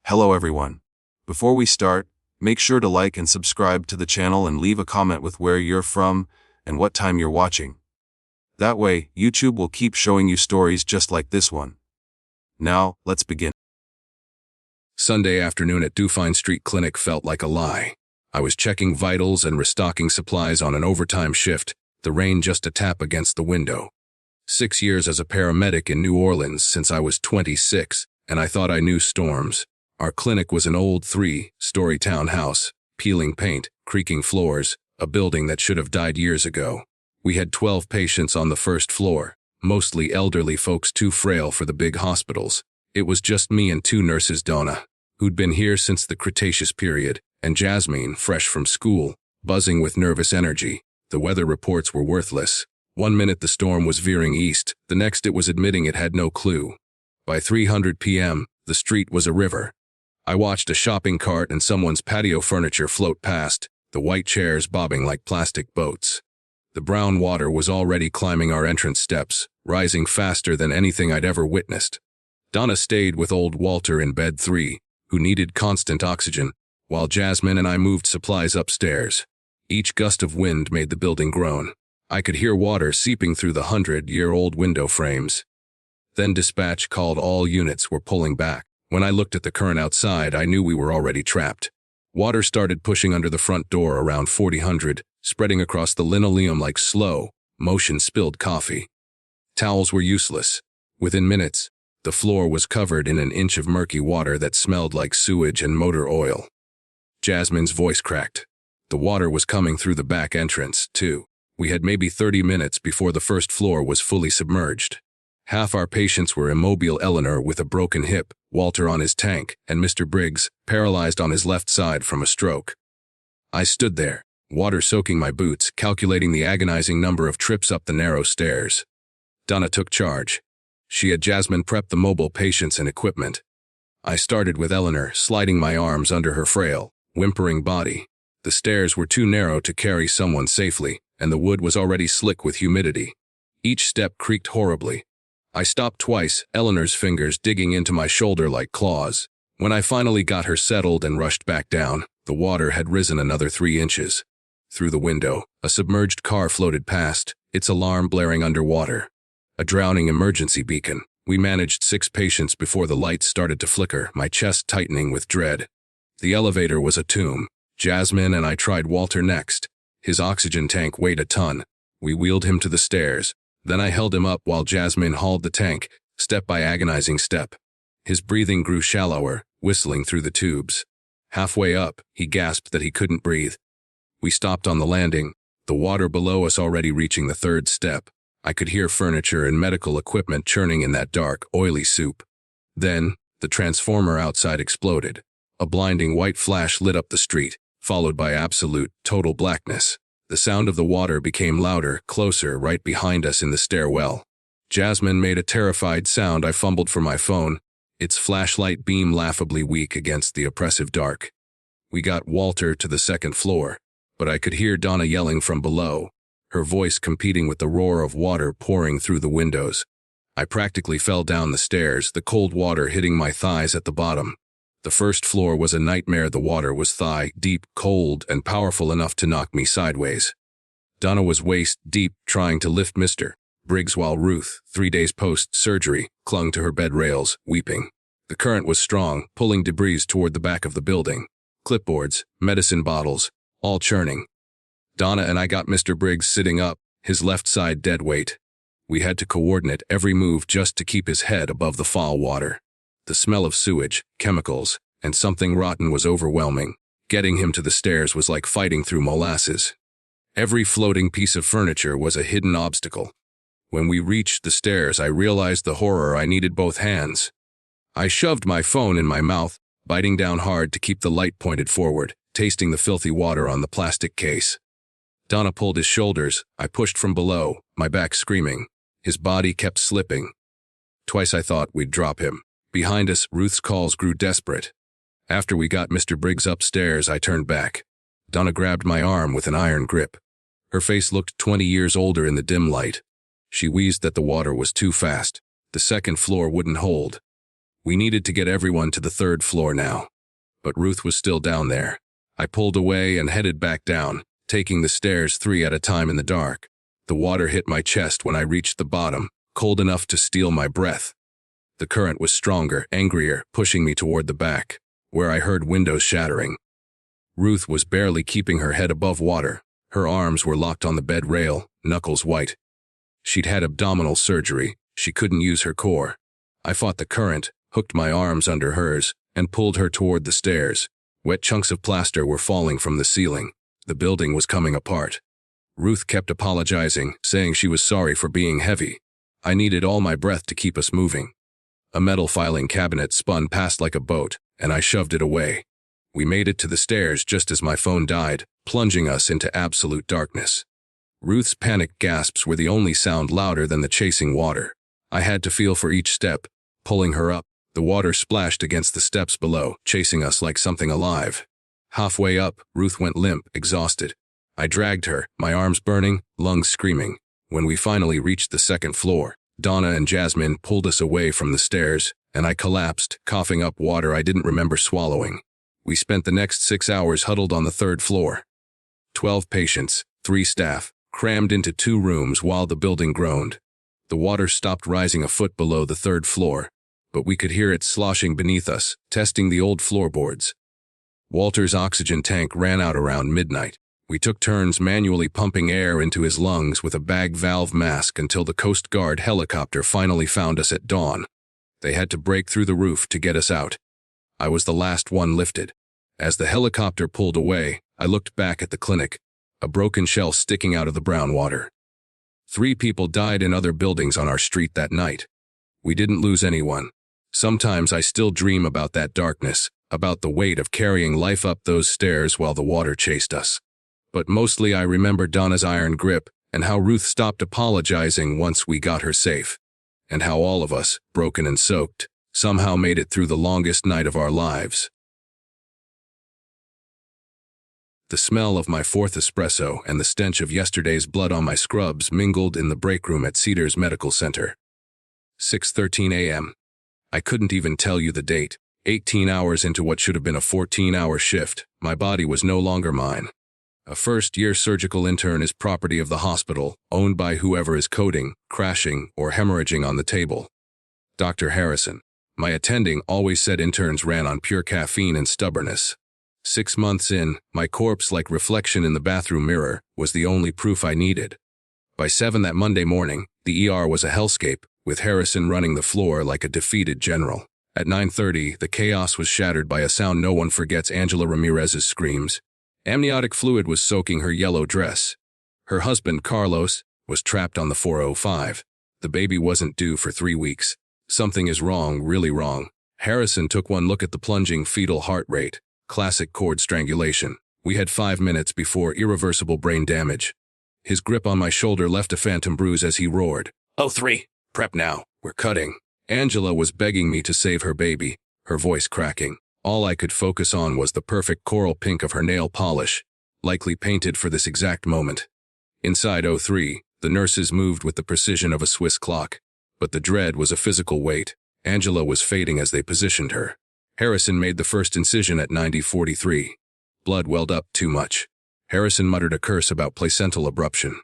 Hello everyone. Before we start, make sure to like and subscribe to the channel and leave a comment with where you're from and what time you're watching. That way, YouTube will keep showing you stories just like this one. Now, let's begin. Sunday afternoon at Dufine Street Clinic felt like a lie. I was checking vitals and restocking supplies on an overtime shift, the rain just a tap against the window. 6 years as a paramedic in New Orleans since I was 26, and I thought I knew storms. Our clinic was an old 3-story townhouse, peeling paint, creaking floors, a building that should have died years ago. We had 12 patients on the first floor, mostly elderly folks too frail for the big hospitals. It was just me and 2 nurses, Donna, who'd been here since the Cretaceous period, and Jasmine, fresh from school, buzzing with nervous energy. The weather reports were worthless. 1 minute the storm was veering east, the next it was admitting it had no clue. By 3:00 p.m., the street was a river. I watched a shopping cart and someone's patio furniture float past, the white chairs bobbing like plastic boats. The brown water was already climbing our entrance steps, rising faster than anything I'd ever witnessed. Donna stayed with old Walter in bed 3, who needed constant oxygen, while Jasmine and I moved supplies upstairs. Each gust of wind made the building groan. I could hear water seeping through the 100-year-old window frames. Then dispatch called all units were pulling back. When I looked at the current outside, I knew we were already trapped. Water started pushing under the front door around 4000, spreading across the linoleum like slow motion spilled coffee. Towels were useless. Within minutes, the floor was covered in an inch of murky water that smelled like sewage and motor oil. Jasmine's voice cracked. The water was coming through the back entrance, too. We had maybe 30 minutes before the first floor was fully submerged. Half our patients were immobile: Eleanor with a broken hip, Walter on his tank, and Mr. Briggs, paralyzed on his left side from a stroke. I stood there, water soaking my boots, calculating the agonizing number of trips up the narrow stairs. Donna took charge. She had Jasmine prep the mobile patients and equipment. I started with Eleanor, sliding my arms under her frail, whimpering body. The stairs were too narrow to carry someone safely, and the wood was already slick with humidity. Each step creaked horribly. I stopped twice, Eleanor's fingers digging into my shoulder like claws. When I finally got her settled and rushed back down, the water had risen another 3 inches. Through the window, a submerged car floated past, its alarm blaring underwater. A drowning emergency beacon. We managed 6 patients before the lights started to flicker, my chest tightening with dread. The elevator was a tomb. Jasmine and I tried Walter next. His oxygen tank weighed a ton. We wheeled him to the stairs. Then I held him up while Jasmine hauled the tank, step by agonizing step. His breathing grew shallower, whistling through the tubes. Halfway up, he gasped that he couldn't breathe. We stopped on the landing, the water below us already reaching the 3rd step. I could hear furniture and medical equipment churning in that dark, oily soup. Then, the transformer outside exploded. A blinding white flash lit up the street, followed by absolute, total blackness. The sound of the water became louder, closer, right behind us in the stairwell. Jasmine made a terrified sound. I fumbled for my phone, its flashlight beam laughably weak against the oppressive dark. We got Walter to the 2nd floor, but I could hear Donna yelling from below, her voice competing with the roar of water pouring through the windows. I practically fell down the stairs, the cold water hitting my thighs at the bottom. The 1st floor was a nightmare. The water was thigh-deep, cold, and powerful enough to knock me sideways. Donna was waist-deep, trying to lift Mr. Briggs while Ruth, 3 days post-surgery, clung to her bed rails, weeping. The current was strong, pulling debris toward the back of the building. Clipboards, medicine bottles, all churning. Donna and I got Mr. Briggs sitting up, his left side dead weight. We had to coordinate every move just to keep his head above the fall water. The smell of sewage, chemicals, and something rotten was overwhelming. Getting him to the stairs was like fighting through molasses. Every floating piece of furniture was a hidden obstacle. When we reached the stairs, I realized the horror. I needed both hands. I shoved my phone in my mouth, biting down hard to keep the light pointed forward, tasting the filthy water on the plastic case. Donna pulled his shoulders. I pushed from below, my back screaming. His body kept slipping. Twice I thought we'd drop him. Behind us, Ruth's calls grew desperate. After we got Mr. Briggs upstairs, I turned back. Donna grabbed my arm with an iron grip. Her face looked 20 years older in the dim light. She wheezed that the water was too fast. The 2nd floor wouldn't hold. We needed to get everyone to the third floor now. But Ruth was still down there. I pulled away and headed back down, taking the stairs 3 at a time in the dark. The water hit my chest when I reached the bottom, cold enough to steal my breath. The current was stronger, angrier, pushing me toward the back, where I heard windows shattering. Ruth was barely keeping her head above water. Her arms were locked on the bed rail, knuckles white. She'd had abdominal surgery. She couldn't use her core. I fought the current, hooked my arms under hers, and pulled her toward the stairs. Wet chunks of plaster were falling from the ceiling. The building was coming apart. Ruth kept apologizing, saying she was sorry for being heavy. I needed all my breath to keep us moving. A metal filing cabinet spun past like a boat, and I shoved it away. We made it to the stairs just as my phone died, plunging us into absolute darkness. Ruth's panicked gasps were the only sound louder than the chasing water. I had to feel for each step, pulling her up. The water splashed against the steps below, chasing us like something alive. Halfway up, Ruth went limp, exhausted. I dragged her, my arms burning, lungs screaming. When we finally reached the second floor, Donna and Jasmine pulled us away from the stairs, and I collapsed, coughing up water I didn't remember swallowing. We spent the next 6 hours huddled on the third floor. 12 patients, 3 staff, crammed into 2 rooms while the building groaned. The water stopped rising a foot below the third floor, but we could hear it sloshing beneath us, testing the old floorboards. Walter's oxygen tank ran out around midnight. We took turns manually pumping air into his lungs with a bag valve mask until the Coast Guard helicopter finally found us at dawn. They had to break through the roof to get us out. I was the last one lifted. As the helicopter pulled away, I looked back at the clinic, a broken shell sticking out of the brown water. 3 people died in other buildings on our street that night. We didn't lose anyone. Sometimes I still dream about that darkness, about the weight of carrying life up those stairs while the water chased us. But mostly I remember Donna's iron grip and how Ruth stopped apologizing once we got her safe, and how all of us, broken and soaked, somehow made it through the longest night of our lives. The smell of my 4th espresso and the stench of yesterday's blood on my scrubs mingled in the break room at Cedars Medical Center. 6:13 a.m. I couldn't even tell you the date. 18 hours into what should have been a 14-hour shift, my body was no longer mine. A first-year surgical intern is property of the hospital, owned by whoever is coding, crashing, or hemorrhaging on the table. Dr. Harrison. My attending always said interns ran on pure caffeine and stubbornness. 6 months in, my corpse-like reflection in the bathroom mirror was the only proof I needed. By 7 that Monday morning, the ER was a hellscape, with Harrison running the floor like a defeated general. At 9:30, the chaos was shattered by a sound no one forgets: Angela Ramirez's screams. Amniotic fluid was soaking her yellow dress. Her husband, Carlos, was trapped on the 405. The baby wasn't due for 3 weeks. Something is wrong, really wrong. Harrison took one look at the plunging fetal heart rate. Classic cord strangulation. We had 5 minutes before irreversible brain damage. His grip on my shoulder left a phantom bruise as he roared, "O3, prep now, we're cutting." Angela was begging me to save her baby, her voice cracking. All I could focus on was the perfect coral pink of her nail polish, likely painted for this exact moment. Inside O3, the nurses moved with the precision of a Swiss clock, but the dread was a physical weight. Angela was fading as they positioned her. Harrison made the first incision at 90:43. Blood welled up too much. Harrison muttered a curse about placental abruption.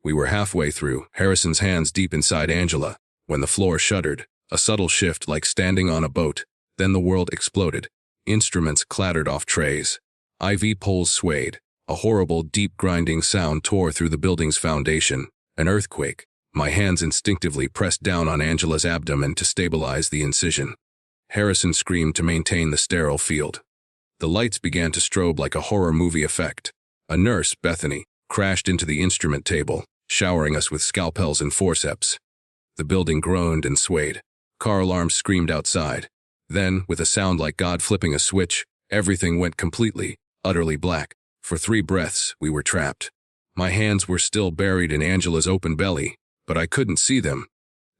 We were halfway through, Harrison's hands deep inside Angela, when the floor shuddered, a subtle shift like standing on a boat. Then the world exploded. Instruments clattered off trays. IV poles swayed. A horrible, deep grinding sound tore through the building's foundation. An earthquake. My hands instinctively pressed down on Angela's abdomen to stabilize the incision. Harrison screamed to maintain the sterile field. The lights began to strobe like a horror movie effect. A nurse, Bethany, crashed into the instrument table, showering us with scalpels and forceps. The building groaned and swayed. Car alarms screamed outside. Then, with a sound like God flipping a switch, everything went completely, utterly black. For 3 breaths, we were trapped. My hands were still buried in Angela's open belly, but I couldn't see them.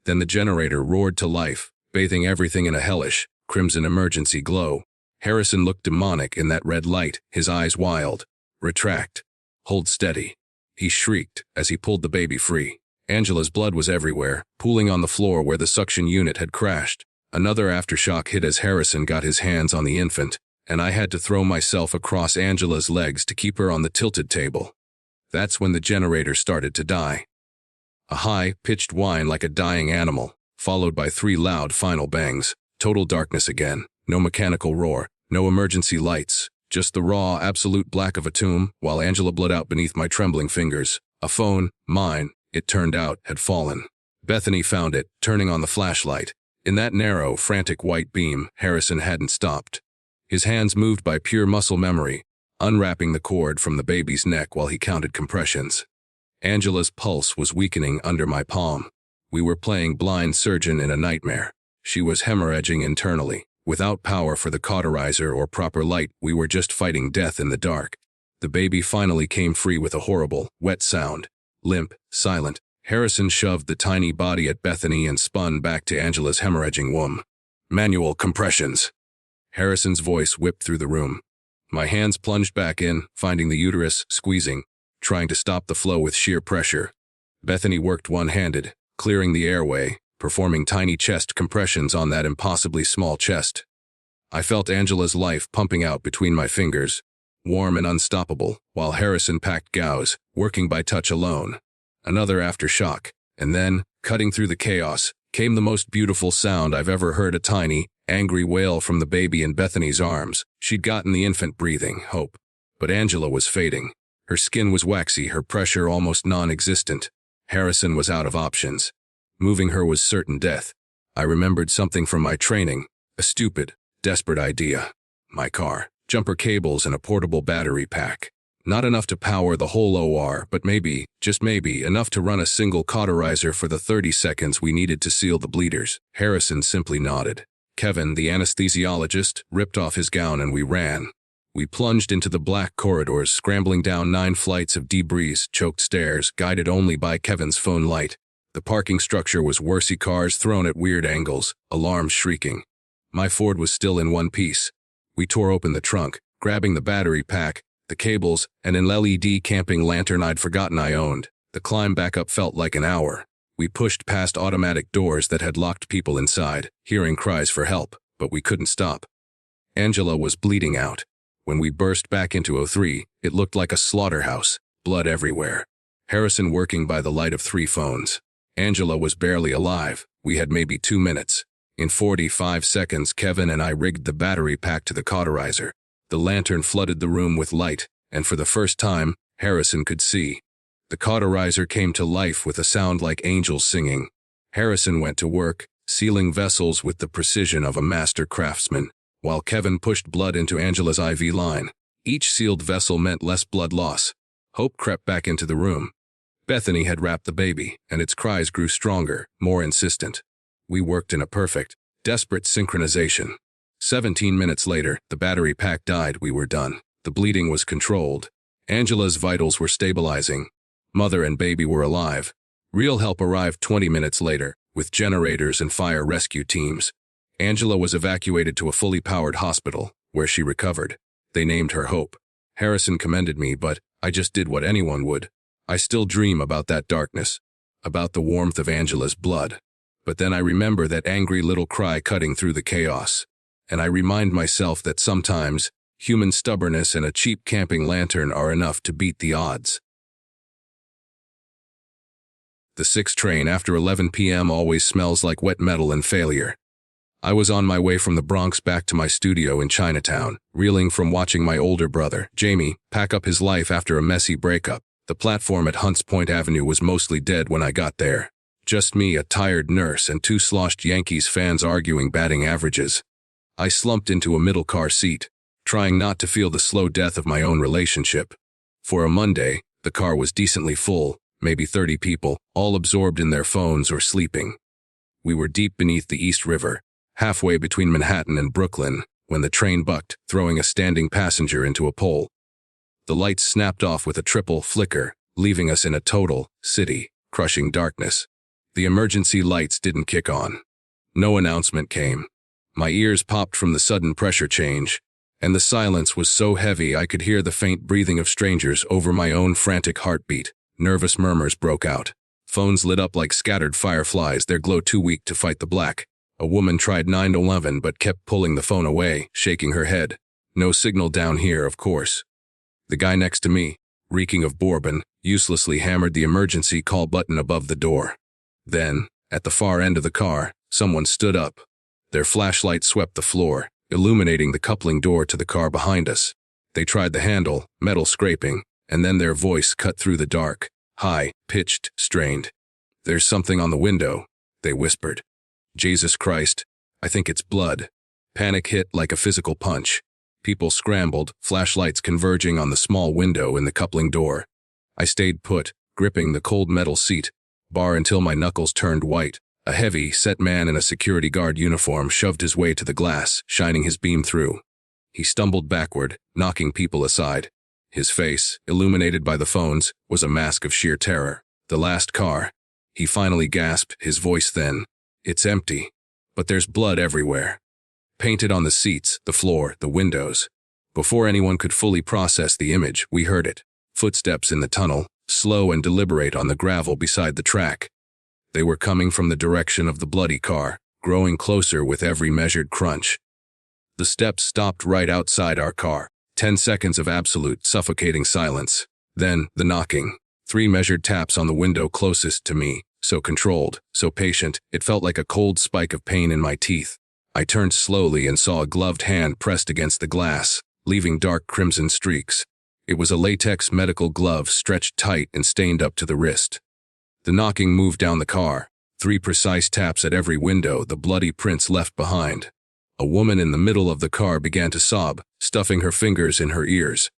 Then the generator roared to life, bathing everything in a hellish, crimson emergency glow. Harrison looked demonic in that red light, his eyes wild. "Retract. Hold steady." He shrieked as he pulled the baby free. Angela's blood was everywhere, pooling on the floor where the suction unit had crashed. Another aftershock hit as Harrison got his hands on the infant, and I had to throw myself across Angela's legs to keep her on the tilted table. That's when the generator started to die. A high-pitched whine like a dying animal, followed by 3 loud final bangs. Total darkness again. No mechanical roar, no emergency lights, just the raw, absolute black of a tomb, while Angela bled out beneath my trembling fingers. A phone, mine, it turned out, had fallen. Bethany found it, turning on the flashlight. In that narrow, frantic white beam, Harrison hadn't stopped. His hands moved by pure muscle memory, unwrapping the cord from the baby's neck while he counted compressions. Angela's pulse was weakening under my palm. We were playing blind surgeon in a nightmare. She was hemorrhaging internally. Without power for the cauterizer or proper light, we were just fighting death in the dark. The baby finally came free with a horrible, wet sound. Limp, silent, Harrison shoved the tiny body at Bethany and spun back to Angela's hemorrhaging womb. Manual compressions. Harrison's voice whipped through the room. My hands plunged back in, finding the uterus, squeezing, trying to stop the flow with sheer pressure. Bethany worked one-handed, clearing the airway, performing tiny chest compressions on that impossibly small chest. I felt Angela's life pumping out between my fingers, warm and unstoppable, while Harrison packed gauze, working by touch alone. Another aftershock, and then, cutting through the chaos, came the most beautiful sound I've ever heard, a tiny, angry wail from the baby in Bethany's arms. She'd gotten the infant breathing, hope. But Angela was fading. Her skin was waxy, her pressure almost non-existent. Harrison was out of options. Moving her was certain death. I remembered something from my training, a stupid, desperate idea. My car, jumper cables and a portable battery pack. Not enough to power the whole OR, but maybe, just maybe, enough to run a single cauterizer for the 30 seconds we needed to seal the bleeders. Harrison simply nodded. Kevin, the anesthesiologist, ripped off his gown and we ran. We plunged into the black corridors, scrambling down 9 flights of debris, choked stairs, guided only by Kevin's phone light. The parking structure was worsey cars thrown at weird angles, alarms shrieking. My Ford was still in one piece. We tore open the trunk, grabbing the battery pack, the cables, and an LED camping lantern I'd forgotten I owned. The climb back up felt like an hour. We pushed past automatic doors that had locked people inside, hearing cries for help, but we couldn't stop. Angela was bleeding out. When we burst back into O3, it looked like a slaughterhouse, blood everywhere. Harrison working by the light of 3 phones. Angela was barely alive. We had maybe 2 minutes. In 45 seconds, Kevin and I rigged the battery pack to the cauterizer. The lantern flooded the room with light, and for the first time, Harrison could see. The cauterizer came to life with a sound like angels singing. Harrison went to work, sealing vessels with the precision of a master craftsman, while Kevin pushed blood into Angela's IV line. Each sealed vessel meant less blood loss. Hope crept back into the room. Bethany had wrapped the baby, and its cries grew stronger, more insistent. We worked in a perfect, desperate synchronization. 17 minutes later, the battery pack died. We were done. The bleeding was controlled. Angela's vitals were stabilizing. Mother and baby were alive. Real help arrived 20 minutes later, with generators and fire rescue teams. Angela was evacuated to a fully powered hospital, where she recovered. They named her Hope. Harrison commended me, but I just did what anyone would. I still dream about that darkness, about the warmth of Angela's blood. But then I remember that angry little cry cutting through the chaos. And I remind myself that sometimes, human stubbornness and a cheap camping lantern are enough to beat the odds. The 6 train after 11 p.m. always smells like wet metal and failure. I was on my way from the Bronx back to my studio in Chinatown, reeling from watching my older brother, Jamie, pack up his life after a messy breakup. The platform at Hunts Point Avenue was mostly dead when I got there. Just me, a tired nurse, and 2 sloshed Yankees fans arguing batting averages. I slumped into a middle car seat, trying not to feel the slow death of my own relationship. For a Monday, the car was decently full, maybe 30 people, all absorbed in their phones or sleeping. We were deep beneath the East River, halfway between Manhattan and Brooklyn, when the train bucked, throwing a standing passenger into a pole. The lights snapped off with a triple flicker, leaving us in a total, city-crushing darkness. The emergency lights didn't kick on. No announcement came. My ears popped from the sudden pressure change, and the silence was so heavy I could hear the faint breathing of strangers over my own frantic heartbeat. Nervous murmurs broke out. Phones lit up like scattered fireflies, their glow too weak to fight the black. A woman tried 911 but kept pulling the phone away, shaking her head. No signal down here, of course. The guy next to me, reeking of bourbon, uselessly hammered the emergency call button above the door. Then, at the far end of the car, someone stood up. Their flashlight swept the floor, illuminating the coupling door to the car behind us. They tried the handle, metal scraping, and then their voice cut through the dark, high-pitched, strained. "There's something on the window," they whispered. "Jesus Christ, I think it's blood." Panic hit like a physical punch. People scrambled, flashlights converging on the small window in the coupling door. I stayed put, gripping the cold metal seat bar until my knuckles turned white. A heavy, set man in a security guard uniform shoved his way to the glass, shining his beam through. He stumbled backward, knocking people aside. His face, illuminated by the phones, was a mask of sheer terror. "The last car," he finally gasped, his voice thin. "It's empty, but there's blood everywhere. Painted on the seats, the floor, the windows." Before anyone could fully process the image, we heard it. Footsteps in the tunnel, slow and deliberate on the gravel beside the track. They were coming from the direction of the bloody car, growing closer with every measured crunch. The steps stopped right outside our car. 10 seconds of absolute, suffocating silence. Then, the knocking. 3 measured taps on the window closest to me, so controlled, so patient, it felt like a cold spike of pain in my teeth. I turned slowly and saw a gloved hand pressed against the glass, leaving dark crimson streaks. It was a latex medical glove stretched tight and stained up to the wrist. The knocking moved down the car, 3 precise taps at every window, the bloody prints left behind. A woman in the middle of the car began to sob, stuffing her fingers in her ears.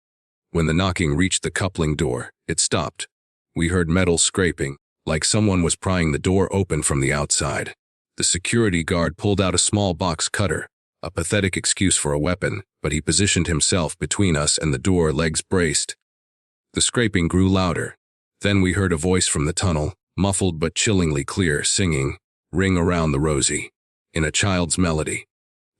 When the knocking reached the coupling door, it stopped. We heard metal scraping, like someone was prying the door open from the outside. The security guard pulled out a small box cutter, a pathetic excuse for a weapon, but he positioned himself between us and the door, legs braced. The scraping grew louder. Then we heard a voice from the tunnel, muffled but chillingly clear, singing, "Ring Around the Rosie," in a child's melody.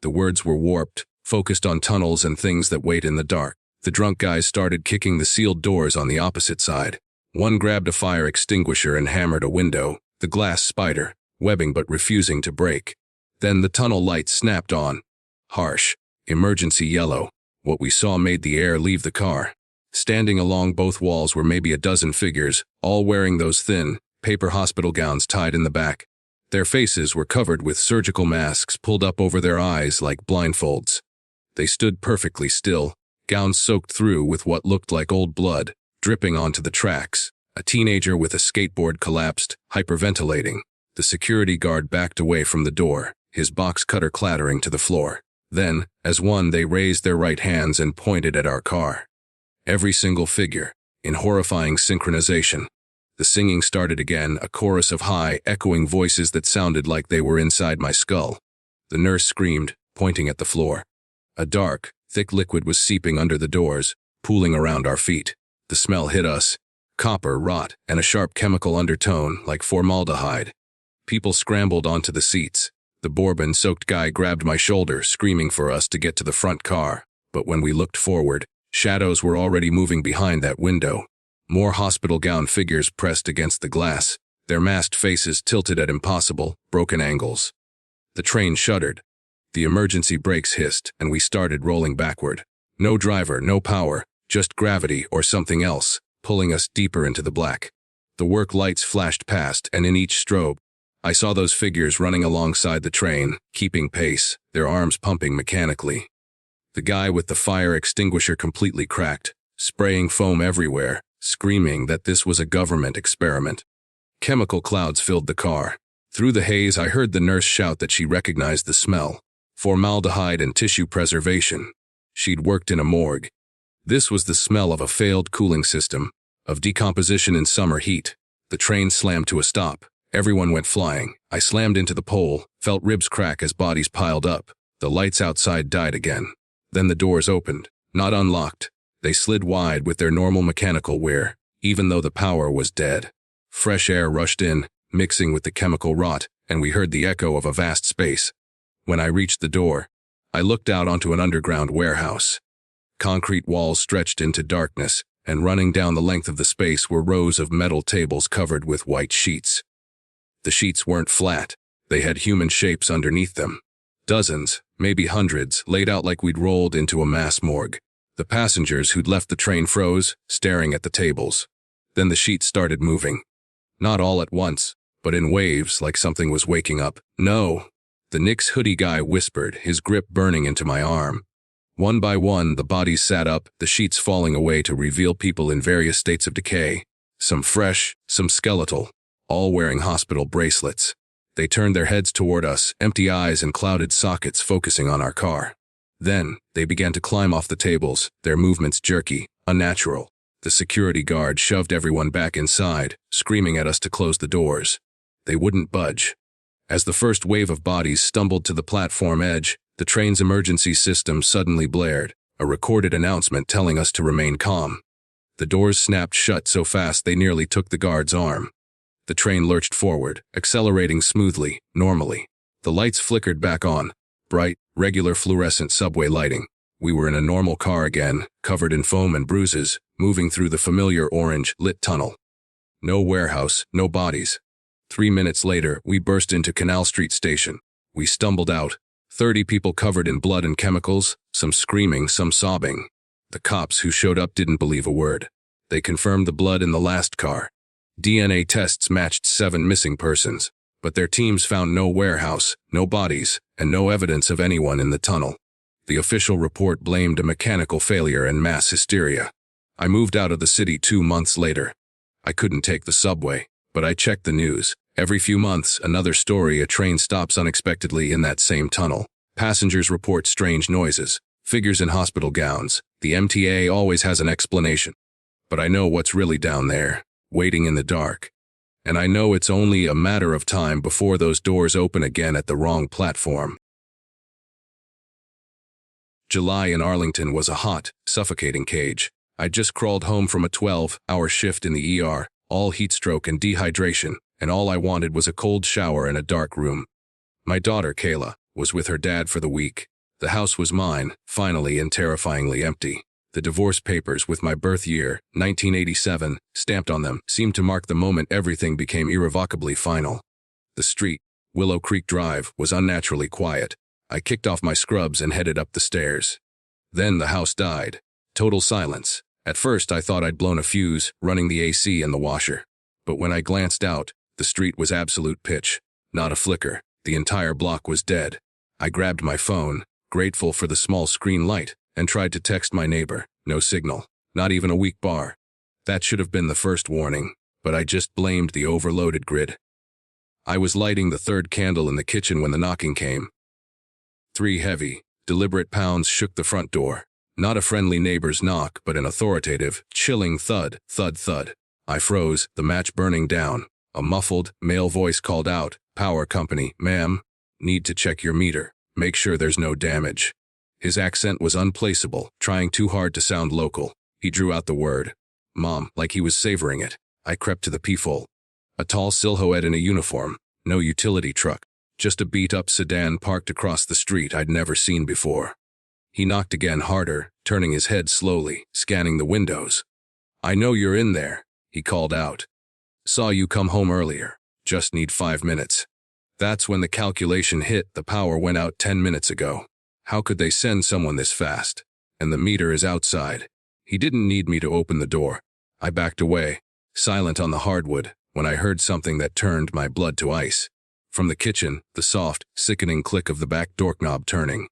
The words were warped, focused on tunnels and things that wait in the dark. The drunk guys started kicking the sealed doors on the opposite side. One grabbed a fire extinguisher and hammered a window, the glass spider, webbing but refusing to break. Then the tunnel lights snapped on. Harsh, emergency yellow. What we saw made the air leave the car. Standing along both walls were maybe a dozen figures, all wearing those thin, paper hospital gowns tied in the back. Their faces were covered with surgical masks pulled up over their eyes like blindfolds. They stood perfectly still, gowns soaked through with what looked like old blood, dripping onto the tracks. A teenager with a skateboard collapsed, hyperventilating. The security guard backed away from the door, his box cutter clattering to the floor. Then, as one, they raised their right hands and pointed at our car. Every single figure, in horrifying synchronization. The singing started again, a chorus of high, echoing voices that sounded like they were inside my skull. The nurse screamed, pointing at the floor. A dark, thick liquid was seeping under the doors, pooling around our feet. The smell hit us. Copper, rot, and a sharp chemical undertone, like formaldehyde. People scrambled onto the seats. The bourbon-soaked guy grabbed my shoulder, screaming for us to get to the front car. But when we looked forward, shadows were already moving behind that window. More hospital-gown figures pressed against the glass, their masked faces tilted at impossible, broken angles. The train shuddered. The emergency brakes hissed, and we started rolling backward. No driver, no power, just gravity or something else, pulling us deeper into the black. The work lights flashed past, and in each strobe, I saw those figures running alongside the train, keeping pace, their arms pumping mechanically. The guy with the fire extinguisher completely cracked, spraying foam everywhere, screaming that this was a government experiment. Chemical clouds filled the car. Through the haze, I heard the nurse shout that she recognized the smell. Formaldehyde and tissue preservation. She'd worked in a morgue. This was the smell of a failed cooling system, of decomposition in summer heat. The train slammed to a stop. Everyone went flying. I slammed into the pole, felt ribs crack as bodies piled up. The lights outside died again. Then the doors opened, not unlocked. They slid wide with their normal mechanical wear, even though the power was dead. Fresh air rushed in, mixing with the chemical rot, and we heard the echo of a vast space. When I reached the door, I looked out onto an underground warehouse. Concrete walls stretched into darkness, and running down the length of the space were rows of metal tables covered with white sheets. The sheets weren't flat. They had human shapes underneath them. Dozens, maybe hundreds, laid out like we'd rolled into a mass morgue. The passengers who'd left the train froze, staring at the tables. Then the sheets started moving. Not all at once, but in waves, like something was waking up. "No," the NYC hoodie guy whispered, his grip burning into my arm. One by one, the bodies sat up, the sheets falling away to reveal people in various states of decay. Some fresh, some skeletal, all wearing hospital bracelets. They turned their heads toward us, empty eyes and clouded sockets focusing on our car. Then, they began to climb off the tables, their movements jerky, unnatural. The security guard shoved everyone back inside, screaming at us to close the doors. They wouldn't budge. As the first wave of bodies stumbled to the platform edge, the train's emergency system suddenly blared, a recorded announcement telling us to remain calm. The doors snapped shut so fast they nearly took the guard's arm. The train lurched forward, accelerating smoothly, normally. The lights flickered back on, bright, regular fluorescent subway lighting. We were in a normal car again, covered in foam and bruises, moving through the familiar orange, lit tunnel. No warehouse, no bodies. 3 minutes later, we burst into Canal Street Station. We stumbled out, 30 people covered in blood and chemicals, some screaming, some sobbing. The cops who showed up didn't believe a word. They confirmed the blood in the last car. DNA tests matched 7 missing persons, but their teams found no warehouse, no bodies, and no evidence of anyone in the tunnel. The official report blamed a mechanical failure and mass hysteria. I moved out of the city 2 months later. I couldn't take the subway, but I checked the news. Every few months, another story: a train stops unexpectedly in that same tunnel. Passengers report strange noises, figures in hospital gowns. The MTA always has an explanation. But I know what's really down there, waiting in the dark. And I know it's only a matter of time before those doors open again at the wrong platform. July in Arlington was a hot, suffocating cage. I'd just crawled home from a 12-hour shift in the ER, all heat stroke and dehydration, and all I wanted was a cold shower and a dark room. My daughter, Kayla, was with her dad for the week. The house was mine, finally and terrifyingly empty. The divorce papers with my birth year, 1987, stamped on them seemed to mark the moment everything became irrevocably final. The street, Willow Creek Drive, was unnaturally quiet. I kicked off my scrubs and headed up the stairs. Then the house died. Total silence. At first I thought I'd blown a fuse, running the AC and the washer. But when I glanced out, the street was absolute pitch. Not a flicker. The entire block was dead. I grabbed my phone, grateful for the small screen light, and tried to text my neighbor. No signal. Not even a weak bar. That should have been the first warning, but I just blamed the overloaded grid. I was lighting the third candle in the kitchen when the knocking came. 3 heavy, deliberate pounds shook the front door. Not a friendly neighbor's knock, but an authoritative, chilling thud, thud, thud. I froze, the match burning down. A muffled, male voice called out, "Power company, ma'am. Need to check your meter. Make sure there's no damage." His accent was unplaceable, trying too hard to sound local. He drew out the word, "Mom," like he was savoring it. I crept to the peephole. A tall silhouette in a uniform, no utility truck, just a beat-up sedan parked across the street I'd never seen before. He knocked again, harder, turning his head slowly, scanning the windows. "I know you're in there," he called out. "Saw you come home earlier. Just need 5 minutes." That's when the calculation hit. The power went out 10 minutes ago. How could they send someone this fast? And the meter is outside. He didn't need me to open the door. I backed away, silent on the hardwood, when I heard something that turned my blood to ice. From the kitchen, the soft, sickening click of the back doorknob turning.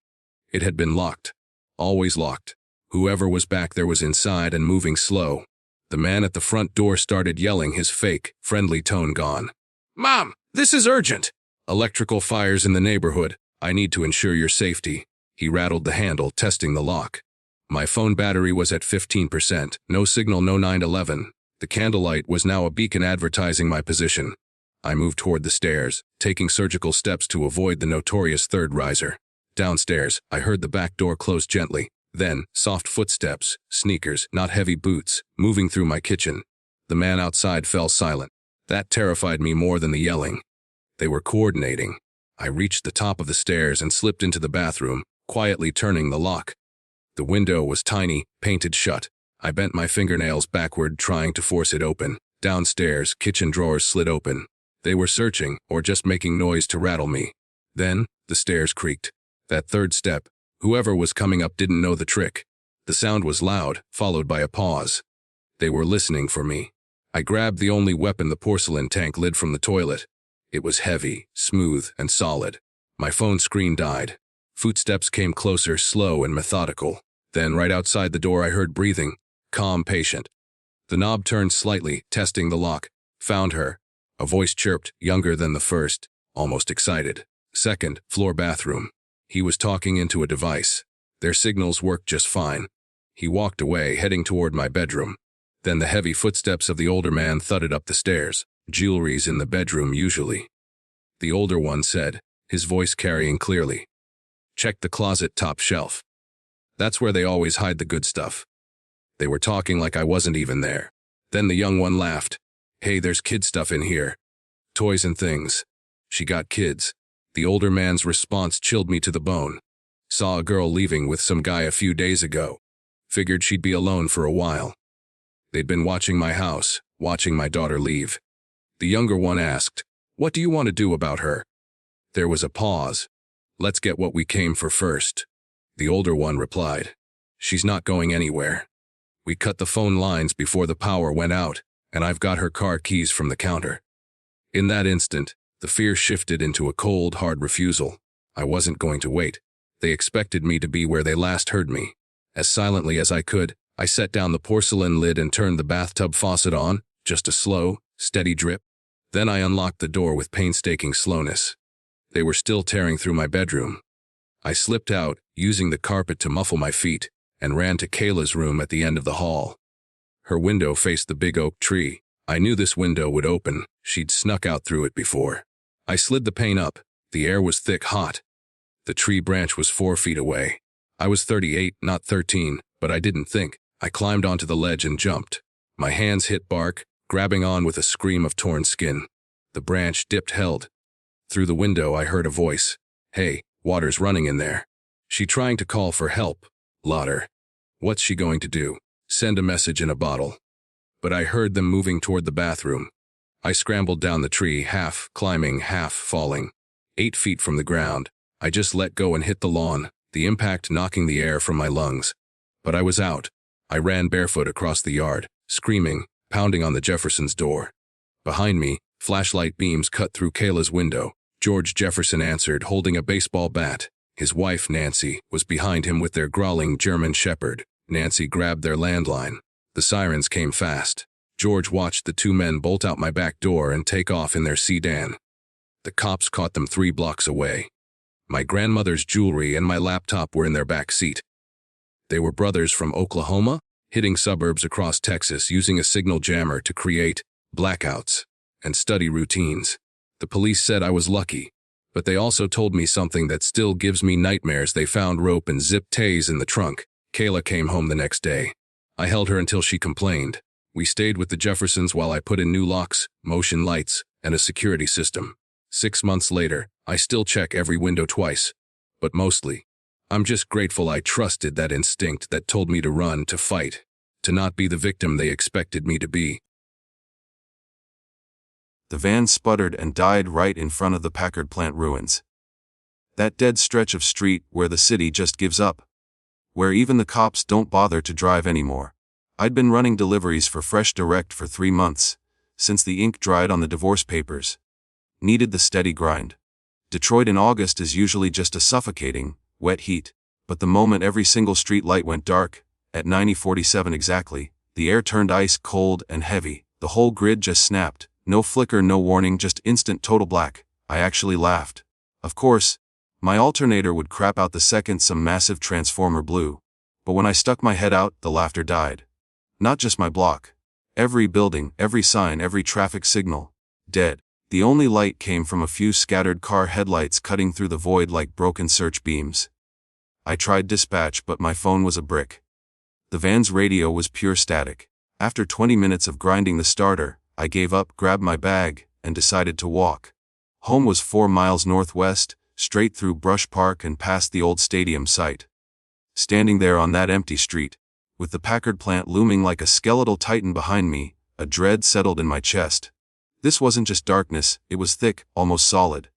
It had been locked. Always locked. Whoever was back there was inside and moving slow. The man at the front door started yelling, his fake, friendly tone gone. "Mom, this is urgent. Electrical fires in the neighborhood. I need to ensure your safety." He rattled the handle, testing the lock. My phone battery was at 15%. No signal, no 911. The candlelight was now a beacon advertising my position. I moved toward the stairs, taking surgical steps to avoid the notorious third riser. Downstairs, I heard the back door close gently. Then, soft footsteps, sneakers, not heavy boots, moving through my kitchen. The man outside fell silent. That terrified me more than the yelling. They were coordinating. I reached the top of the stairs and slipped into the bathroom, quietly turning the lock. The window was tiny, painted shut. I bent my fingernails backward, trying to force it open. Downstairs, kitchen drawers slid open. They were searching, or just making noise to rattle me. Then, the stairs creaked. That third step, whoever was coming up didn't know the trick. The sound was loud, followed by a pause. They were listening for me. I grabbed the only weapon, the porcelain tank lid from the toilet. It was heavy, smooth, and solid. My phone screen died. Footsteps came closer, slow and methodical. Then, right outside the door, I heard breathing. Calm, patient. The knob turned slightly, testing the lock. Found her. A voice chirped, younger than the first, almost excited. Second, floor bathroom. He was talking into a device. Their signals worked just fine. He walked away, heading toward my bedroom. Then the heavy footsteps of the older man thudded up the stairs. Jewelry's in the bedroom, usually. The older one said, his voice carrying clearly. Check the closet top shelf. That's where they always hide the good stuff. They were talking like I wasn't even there. Then the young one laughed. Hey, there's kid stuff in here. Toys and things. She got kids. The older man's response chilled me to the bone. Saw a girl leaving with some guy a few days ago. Figured she'd be alone for a while. They'd been watching my house, watching my daughter leave. The younger one asked, what do you want to do about her? There was a pause. Let's get what we came for first. The older one replied, she's not going anywhere. We cut the phone lines before the power went out, and I've got her car keys from the counter. In that instant, the fear shifted into a cold, hard refusal. I wasn't going to wait. They expected me to be where they last heard me. As silently as I could, I set down the porcelain lid and turned the bathtub faucet on, just a slow, steady drip. Then I unlocked the door with painstaking slowness. They were still tearing through my bedroom. I slipped out, using the carpet to muffle my feet, and ran to Kayla's room at the end of the hall. Her window faced the big oak tree. I knew this window would open. She'd snuck out through it before. I slid the pane up. The air was thick, hot. The tree branch was 4 feet away. I was 38, not 13, but I didn't think. I climbed onto the ledge and jumped. My hands hit bark, grabbing on with a scream of torn skin. The branch dipped, held. Through the window, I heard a voice. Hey, water's running in there. She trying to call for help. Lauder. What's she going to do? Send a message in a bottle. But I heard them moving toward the bathroom. I scrambled down the tree, half climbing, half falling. 8 feet from the ground. I just let go and hit the lawn, the impact knocking the air from my lungs. But I was out. I ran barefoot across the yard, screaming, pounding on the Jefferson's door. Behind me, flashlight beams cut through Kayla's window. George Jefferson answered, holding a baseball bat. His wife, Nancy, was behind him with their growling German shepherd. Nancy grabbed their landline. The sirens came fast. George watched the 2 men bolt out my back door and take off in their sedan. The cops caught them 3 blocks away. My grandmother's jewelry and my laptop were in their back seat. They were brothers from Oklahoma, hitting suburbs across Texas using a signal jammer to create blackouts and study routines. The police said I was lucky, but they also told me something that still gives me nightmares. They found rope and zip ties in the trunk. Kayla came home the next day. I held her until she complained. We stayed with the Jeffersons while I put in new locks, motion lights, and a security system. 6 months later, I still check every window twice. But mostly, I'm just grateful I trusted that instinct that told me to run, to fight, to not be the victim they expected me to be. The van sputtered and died right in front of the Packard plant ruins. That dead stretch of street where the city just gives up. Where even the cops don't bother to drive anymore. I'd been running deliveries for Fresh Direct for 3 months, since the ink dried on the divorce papers. Needed the steady grind. Detroit in August is usually just a suffocating, wet heat, but the moment every single street light went dark, at 9:47 exactly, the air turned ice cold and heavy. The whole grid just snapped. No flicker, no warning, just instant total black. I actually laughed. Of course, my alternator would crap out the second some massive transformer blew. But when I stuck my head out, the laughter died. Not just my block. Every building, every sign, every traffic signal. Dead. The only light came from a few scattered car headlights cutting through the void like broken search beams. I tried dispatch, but my phone was a brick. The van's radio was pure static. After 20 minutes of grinding the starter, I gave up, grabbed my bag, and decided to walk. Home was 4 miles northwest, straight through Brush Park and past the old stadium site. Standing there on that empty street, with the Packard plant looming like a skeletal titan behind me, a dread settled in my chest. This wasn't just darkness, it was thick, almost solid.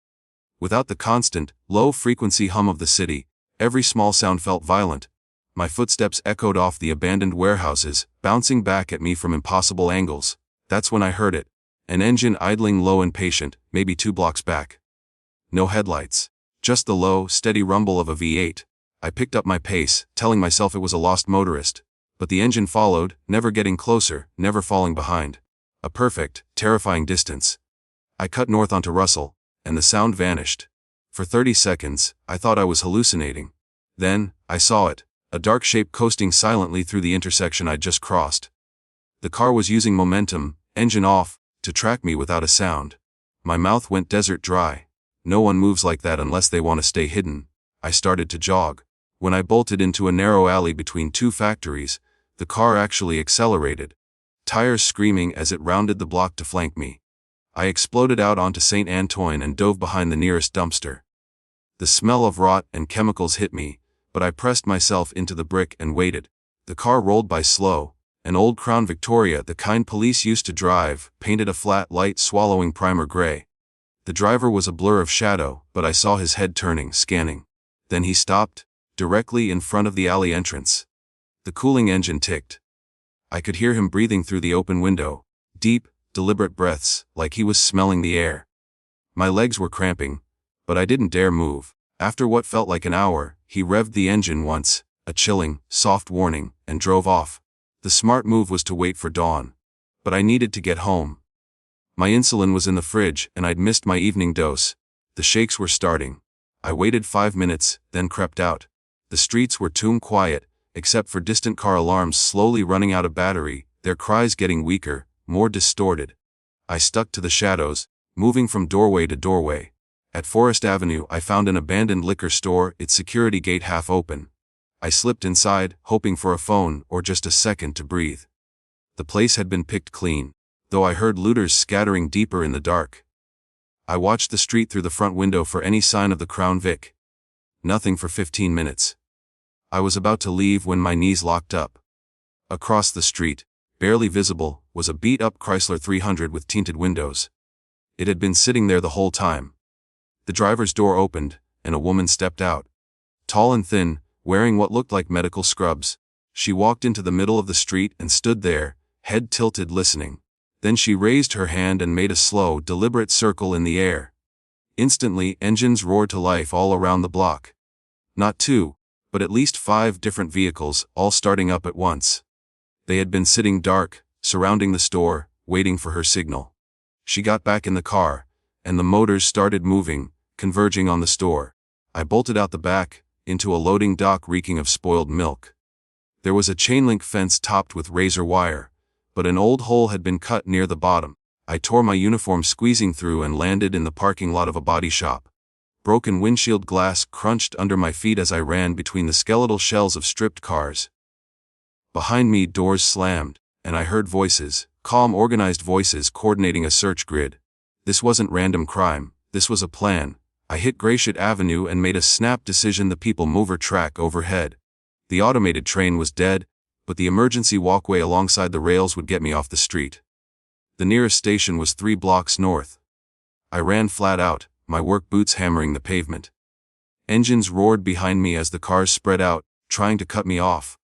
Without the constant, low-frequency hum of the city, every small sound felt violent. My footsteps echoed off the abandoned warehouses, bouncing back at me from impossible angles. That's when I heard it. An engine idling low and patient, maybe 2 blocks back. No headlights. Just the low, steady rumble of a V8. I picked up my pace, telling myself it was a lost motorist. But the engine followed, never getting closer, never falling behind. A perfect, terrifying distance. I cut north onto Russell, and the sound vanished. For 30 seconds, I thought I was hallucinating. Then, I saw it, a dark shape coasting silently through the intersection I'd just crossed. The car was using momentum, engine off, to track me without a sound. My mouth went desert dry. No one moves like that unless they want to stay hidden. I started to jog. When I bolted into a narrow alley between 2 factories, the car actually accelerated, tires screaming as it rounded the block to flank me. I exploded out onto St. Antoine and dove behind the nearest dumpster. The smell of rot and chemicals hit me, but I pressed myself into the brick and waited. The car rolled by slow, an old Crown Victoria, the kind police used to drive, painted a flat, light-swallowing primer gray. The driver was a blur of shadow, but I saw his head turning, scanning. Then he stopped, directly in front of the alley entrance. The cooling engine ticked. I could hear him breathing through the open window, deep, deliberate breaths, like he was smelling the air. My legs were cramping, but I didn't dare move. After what felt like an hour, he revved the engine once, a chilling, soft warning, and drove off. The smart move was to wait for dawn. But I needed to get home. My insulin was in the fridge, and I'd missed my evening dose. The shakes were starting. I waited 5 minutes, then crept out. The streets were tomb quiet, except for distant car alarms slowly running out of battery, their cries getting weaker, more distorted. I stuck to the shadows, moving from doorway to doorway. At Forest Avenue I found an abandoned liquor store, its security gate half open. I slipped inside, hoping for a phone or just a second to breathe. The place had been picked clean, though I heard looters scattering deeper in the dark. I watched the street through the front window for any sign of the Crown Vic. Nothing for 15 minutes. I was about to leave when my knees locked up. Across the street, barely visible, was a beat-up Chrysler 300 with tinted windows. It had been sitting there the whole time. The driver's door opened, and a woman stepped out. Tall and thin, wearing what looked like medical scrubs. She walked into the middle of the street and stood there, head tilted, listening. Then she raised her hand and made a slow, deliberate circle in the air. Instantly, engines roared to life all around the block. Not 2, but at least 5 different vehicles, all starting up at once. They had been sitting dark, surrounding the store, waiting for her signal. She got back in the car, and the motors started moving, converging on the store. I bolted out the back, into a loading dock reeking of spoiled milk. There was a chain-link fence topped with razor wire, but an old hole had been cut near the bottom. I tore my uniform squeezing through and landed in the parking lot of a body shop. Broken windshield glass crunched under my feet as I ran between the skeletal shells of stripped cars. Behind me, doors slammed, and I heard voices, calm, organized voices coordinating a search grid. This wasn't random crime, this was a plan. I hit Gratiot Avenue and made a snap decision: the people mover track overhead. The automated train was dead, but the emergency walkway alongside the rails would get me off the street. The nearest station was 3 blocks north. I ran flat out, my work boots hammering the pavement. Engines roared behind me as the cars spread out, trying to cut me off.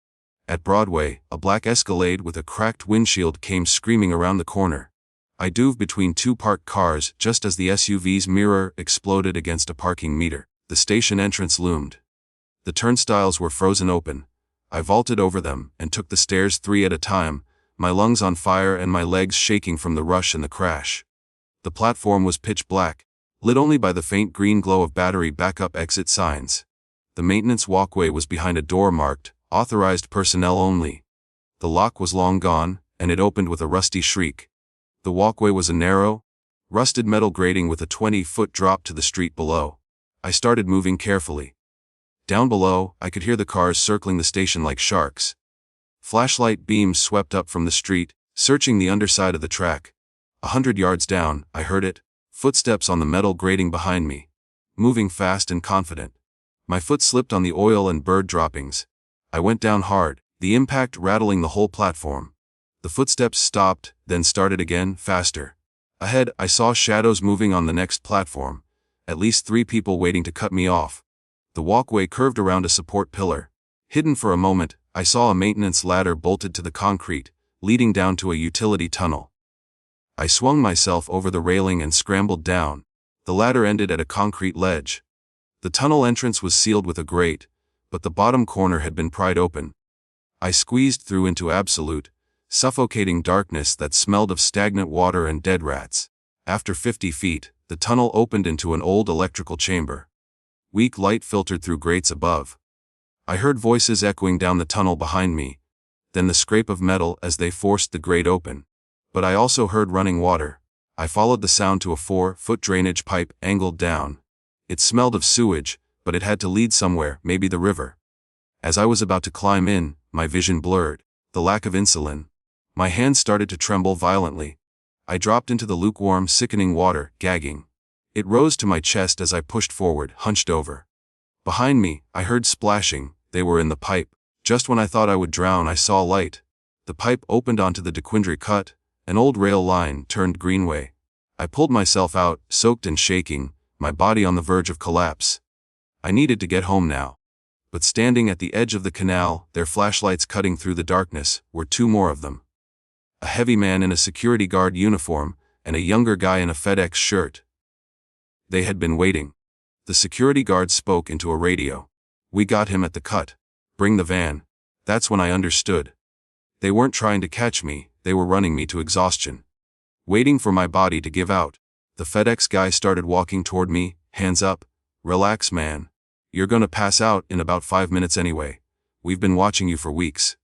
At Broadway, a black Escalade with a cracked windshield came screaming around the corner. I dove between 2 parked cars just as the SUV's mirror exploded against a parking meter. The station entrance loomed. The turnstiles were frozen open. I vaulted over them and took the stairs 3 at a time, my lungs on fire and my legs shaking from the rush and the crash. The platform was pitch black, lit only by the faint green glow of battery backup exit signs. The maintenance walkway was behind a door marked, "Authorized personnel only." The lock was long gone, and it opened with a rusty shriek. The walkway was a narrow, rusted metal grating with a 20-foot drop to the street below. I started moving carefully. Down below, I could hear the cars circling the station like sharks. Flashlight beams swept up from the street, searching the underside of the track. 100 yards down, I heard it, footsteps on the metal grating behind me. Moving fast and confident. My foot slipped on the oil and bird droppings. I went down hard, the impact rattling the whole platform. The footsteps stopped, then started again, faster. Ahead, I saw shadows moving on the next platform, at least 3 people waiting to cut me off. The walkway curved around a support pillar. Hidden for a moment, I saw a maintenance ladder bolted to the concrete, leading down to a utility tunnel. I swung myself over the railing and scrambled down. The ladder ended at a concrete ledge. The tunnel entrance was sealed with a grate, but the bottom corner had been pried open. I squeezed through into absolute, suffocating darkness that smelled of stagnant water and dead rats. After 50 feet, the tunnel opened into an old electrical chamber. Weak light filtered through grates above. I heard voices echoing down the tunnel behind me, then the scrape of metal as they forced the grate open. But I also heard running water. I followed the sound to a 4-foot drainage pipe angled down. It smelled of sewage, but it had to lead somewhere, maybe the river. As I was about to climb in, my vision blurred. The lack of insulin. My hands started to tremble violently. I dropped into the lukewarm, sickening water, gagging. It rose to my chest as I pushed forward, hunched over. Behind me, I heard splashing. They were in the pipe. Just when I thought I would drown, I saw light. The pipe opened onto the DeQuindry cut. An old rail line turned greenway. I pulled myself out, soaked and shaking, my body on the verge of collapse. I needed to get home now. But standing at the edge of the canal, their flashlights cutting through the darkness, were 2 more of them. A heavy man in a security guard uniform, and a younger guy in a FedEx shirt. They had been waiting. The security guard spoke into a radio. "We got him at the cut. Bring the van." That's when I understood. They weren't trying to catch me, they were running me to exhaustion. Waiting for my body to give out. The FedEx guy started walking toward me, hands up. "Relax, man. You're gonna pass out in about 5 minutes anyway. We've been watching you for weeks.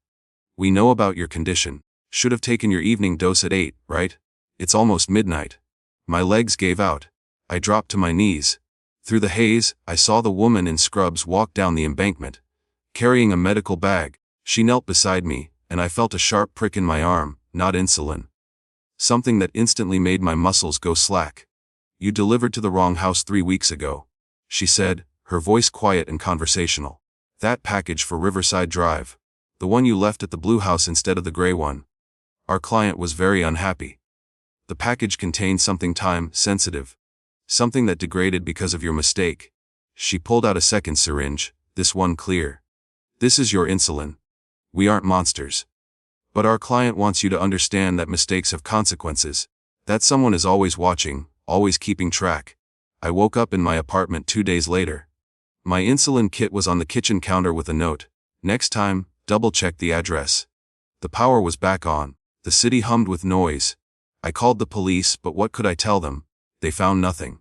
We know about your condition. Should have taken your evening dose at 8, right? It's almost midnight." My legs gave out. I dropped to my knees. Through the haze, I saw the woman in scrubs walk down the embankment, carrying a medical bag. She knelt beside me, and I felt a sharp prick in my arm, not insulin. Something that instantly made my muscles go slack. "You delivered to the wrong house 3 weeks ago," she said, her voice quiet and conversational. "That package for Riverside Drive. The one you left at the blue house instead of the gray one. Our client was very unhappy. The package contained something time-sensitive. Something that degraded because of your mistake." She pulled out a second syringe, this one clear. "This is your insulin. We aren't monsters. But our client wants you to understand that mistakes have consequences. That someone is always watching, always keeping track." I woke up in my apartment 2 days later. My insulin kit was on the kitchen counter with a note. "Next time, double-check the address." The power was back on. The city hummed with noise. I called the police, but what could I tell them? They found nothing.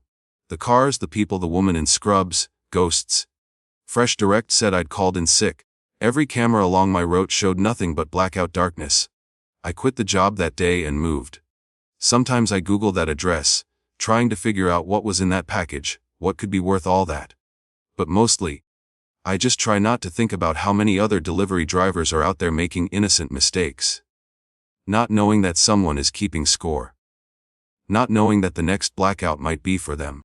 The cars, the people, the woman in scrubs, ghosts. Fresh Direct said I'd called in sick. Every camera along my route showed nothing but blackout darkness. I quit the job that day and moved. Sometimes I Google that address, trying to figure out what was in that package, what could be worth all that. But mostly, I just try not to think about how many other delivery drivers are out there making innocent mistakes. Not knowing that someone is keeping score. Not knowing that the next blackout might be for them.